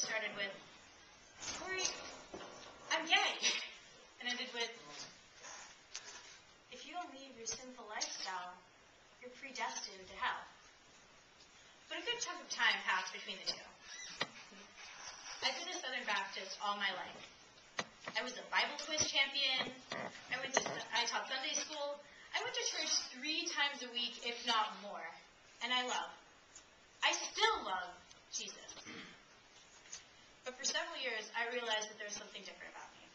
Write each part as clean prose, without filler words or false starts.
started with, "Corey, I'm gay," and ended with, "If you don't leave your sinful lifestyle, you're predestined to hell." But a good chunk of time passed between the two. I've been a Southern Baptist all my life. I was a Bible quiz champion. I taught Sunday school. I went to church 3 times a week, if not more. And I still love Jesus. But for several years, I realized that there was something different about me.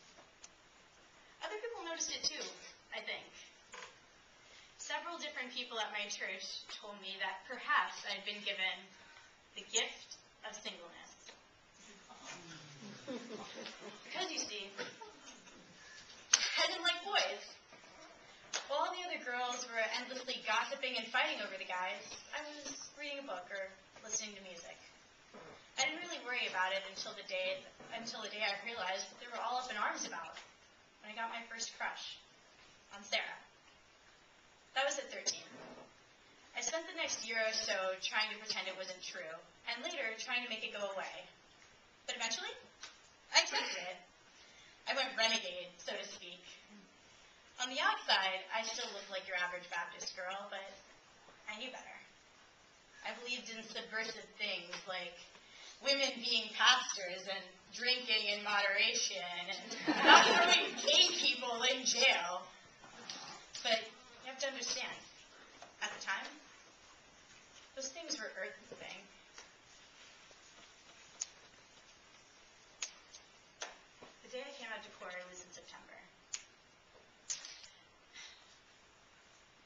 Other people noticed it too, I think. Several different people at my church told me that perhaps I'd been given the gift of singleness. Because, you see, I didn't like boys. While all the other girls were endlessly gossiping and fighting over the guys, I was reading a book or listening to music. I didn't really worry about it until the day I realized what they were all up in arms about, when I got my first crush on Sarah. That was at 13. I spent the next year or so trying to pretend it wasn't true, and later trying to make it go away. But eventually, I accepted it. I went renegade, so to speak. On the outside, I still looked like your average Baptist girl, but I knew better. I believed in subversive things like women being pastors and drinking in moderation and not throwing gay people in jail. But you have to understand, at the time, those things were earthly things. The day I came out to Corey was in September.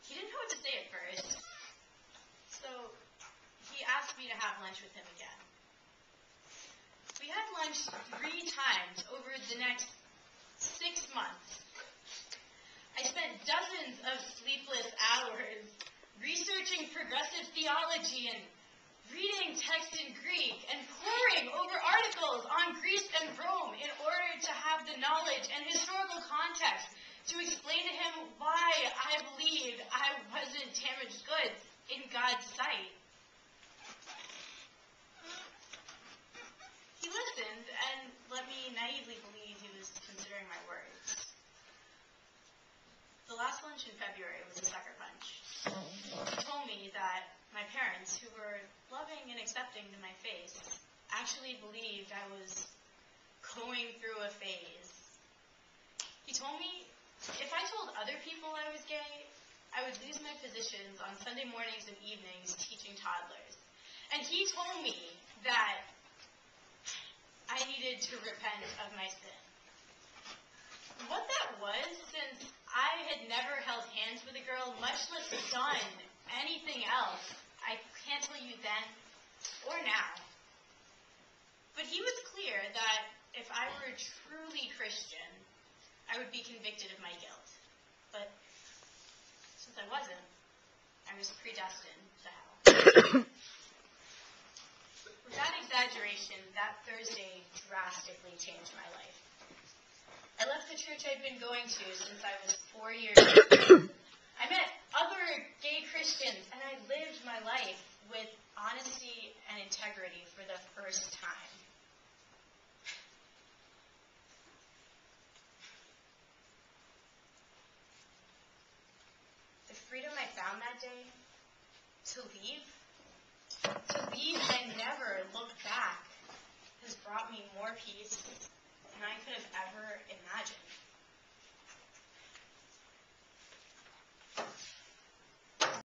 He didn't know what to say at first, so he asked me to have lunch with him again. We had lunch 3 times over the next 6 months. I spent dozens of sleepless hours researching progressive theology and reading text in Greek and poring over articles on Greece and Rome in order to have the knowledge and historical context to explain to him why I believed I wasn't damaged goods in God's sight. He listened and let me naively believe he was considering my words. The last lunch in February was a sucker punch. He told me that my parents, who were loving and accepting to my face, actually believed I was going through a phase. He told me if I told other people I was gay, I would lose my positions on Sunday mornings and evenings teaching toddlers. And he told me that I needed to repent of my sin. What that was, since I had never held hands with a girl, much less done anything else, I can't tell you then or now. But he was clear that if I were truly Christian, I would be convicted of my guilt. But since I wasn't, I was predestined to hell. Without exaggeration, that Thursday drastically changed my life. I left the church I'd been going to since I was 4 years old. I met other gay Christians, and I lived my life with honesty and integrity for the first time. The freedom I found that day, to leave and never look back, has brought me more peace,